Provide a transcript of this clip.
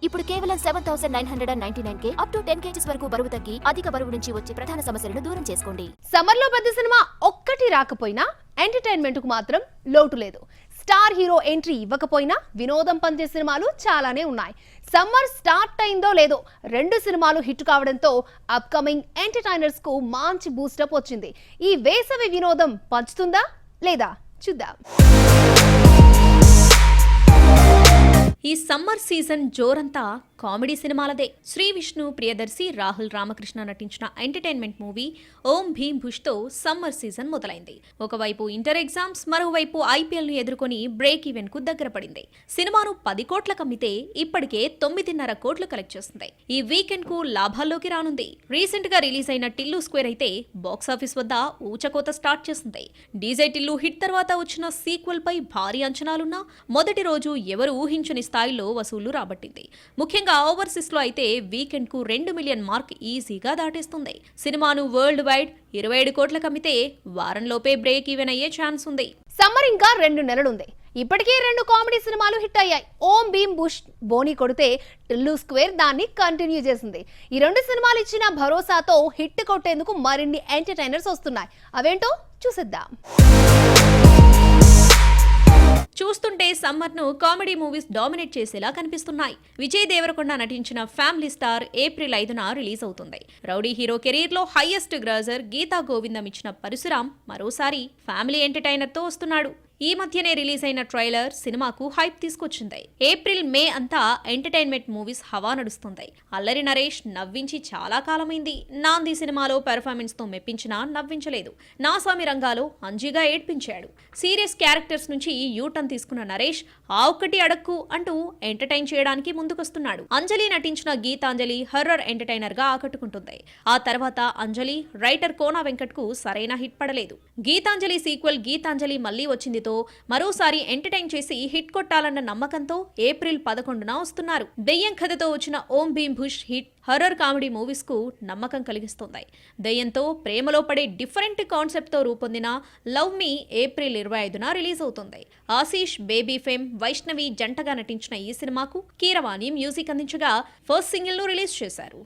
ఇప్పుడు కేవలం 7,999 up to 10 kgs వరకు బరువు తగ్గి అధిక బరువు నుంచి వచ్చే ప్రధాన సమస్యలను దూరం చేసుకోండి. సమ్మర్ లో పెద్ద సినిమా ఒక్కటి రాకపోయినా ఎంటర్టైన్మెంట్ కు మాత్రం లోటు లేదు. స్టార్ హీరో ఎంట్రీ ఇవ్వకపోయినా వినోదం పంచే సినిమాలు చాలానే ఉన్నాయి. సమ్మర్ స్టార్ట్ అయిందో లేదో 2 సినిమాలు హిట్ కావడంతో అప్కమింగ్ ఎంటర్టైనర్స్ కు మంచి బూస్టప్ వచ్చింది. ఈ వేసవి వినోదం పంచుతుందా లేదా చూద్దాం. ఈ సమ్మర్ సీజన్ జోరంతా కామెడీ సినిమాలదే. శ్రీ విష్ణు, ప్రియదర్శి, రాహుల్ రామకృష్ణ నటించిన ఎంటర్టైన్మెంట్ మూవీ ఓం భీమ్ భుష్తో సమ్మర్ సీజన్ మొదలైంది. ఒకవైపు ఇంటర్ ఎగ్జామ్స్, మరోవైపు ఐపీఎల్ ను ఎదుర్కొని బ్రేక్ ఈవెన్ కు దగ్గర పడింది. సినిమాను 10 కోట్లకు అమ్మితే ఇప్పటికే 9.5 కోట్లు కలెక్ట్ చేస్తుంది. ఈ వీకెండ్ కు లాభాల్లోకి రానుంది. రీసెంట్ గా రిలీజ్ అయిన టిల్లు స్క్వేర్ అయితే బాక్సాఫీస్ వద్ద ఊచకోత స్టార్ట్ చేసింది. డీజే టిల్లు హిట్ తర్వాత వచ్చిన సీక్వెల్ పై భారీ అంచనాలున్నా మొదటి రోజు ఎవరు ఊహించని స్థాయిలో వసూళ్లు రాబట్టింది. ముఖ్యంగా ఓవర్సీస్ లో అయితే వీకెండ్ కు 2 మిలియన్ మార్క్ ఈజీగా దాటేస్తుంది. సినిమాను వరల్డ్ వైడ్ 27 కోట్లకు అమ్మితే వారంలోపే బ్రేక్ ఈవెన్ అయ్యే ఛాన్స్ ఉంది. సమ్మర్ ఇంకా 2 నెలలుంది. ఇప్పటికే 2 కామెడీ సినిమాలు హిట్ అయ్యాయి. ఓం భీమ్ బుష్ బోని కొడితే టిల్లు స్క్వేర్ దాన్ని కంటిన్యూ చేసింది. ఈ 2 సినిమాలు ఇచ్చిన భరోసాతో హిట్ కొట్టేందుకు మరిన్ని ఎంటర్టైనర్స్ వస్తున్నాయి. అవేంటో చూసేద్దాం. చూస్తుంటే సమ్మర్ ను కామెడీ మూవీస్ డామినేట్ చేసేలా కనిపిస్తున్నాయి. విజయ్ దేవరకొండ నటించిన ఫ్యామిలీ స్టార్ ఏప్రిల్ 5న రిలీజ్ అవుతుంది. రౌడీ హీరో కెరీర్ లో హైయెస్ట్ గ్రాజర్ గీతా గోవిందం ఇచ్చిన పరశురామ్ మరోసారి ఫ్యామిలీ ఎంటర్టైనర్ తో వస్తున్నాడు. ఈ మధ్యనే రిలీజ్ అయిన ట్రైలర్ సినిమాకు హైప్ తీసుకొచ్చింది. ఏప్రిల్, మే అంతా ఎంటర్టైన్మెంట్ మూవీస్ హవా నడుస్తుంది. అల్లరి నరేష్ నవ్వించి చాలా కాలమైంది. నాంది సినిమాలో పెర్ఫార్మెన్స్ తో మెప్పించినా నవ్వించలేదు. నా స్వామి రంగాలో అంజీగా ఏడ్పించాడు. సీరియస్ క్యారెక్టర్స్ నుంచి యూటర్న్ తీసుకున్న నరేష్ ఆ ఒక్కటి అడక్కు అంటూ ఎంటర్టైన్ చేయడానికి ముందుకొస్తున్నాడు. అంజలి నటించిన గీతాంజలి హర్రర్ ఎంటర్టైనర్ గా ఆకట్టుకుంటుంది. ఆ తర్వాత అంజలి రైటర్ కోనా వెంకట్ కు సరైన హిట్ పడలేదు. గీతాంజలి సీక్వెల్ గీతాంజలి మళ్లీ వచ్చింది. మరోసారి ఎంటర్టైన్ చేసి హిట్ కొట్టాలన్న నమ్మకంతో ఏప్రిల్ 11న వస్తున్నారు. దెయ్యం కథతో వచ్చిన Om Bheem Bush hit horror comedy movies కు నమ్మకం కలిగిస్తుంది. దెయ్యంతో ప్రేమలో పడే డిఫరెంట్ కాన్సెప్ట్ తో రూపొందిన లవ్ మీ ఏప్రిల్ 25న రిలీజ్ అవుతుంది. ఆశీష్, బేబీ ఫేమ్, వైష్ణవి జంటగా నటించిన ఈ సినిమాకు కీరవాణి మ్యూజిక్ అందించగా ఫస్ట్ సింగిల్ ను రిలీజ్ చేశారు.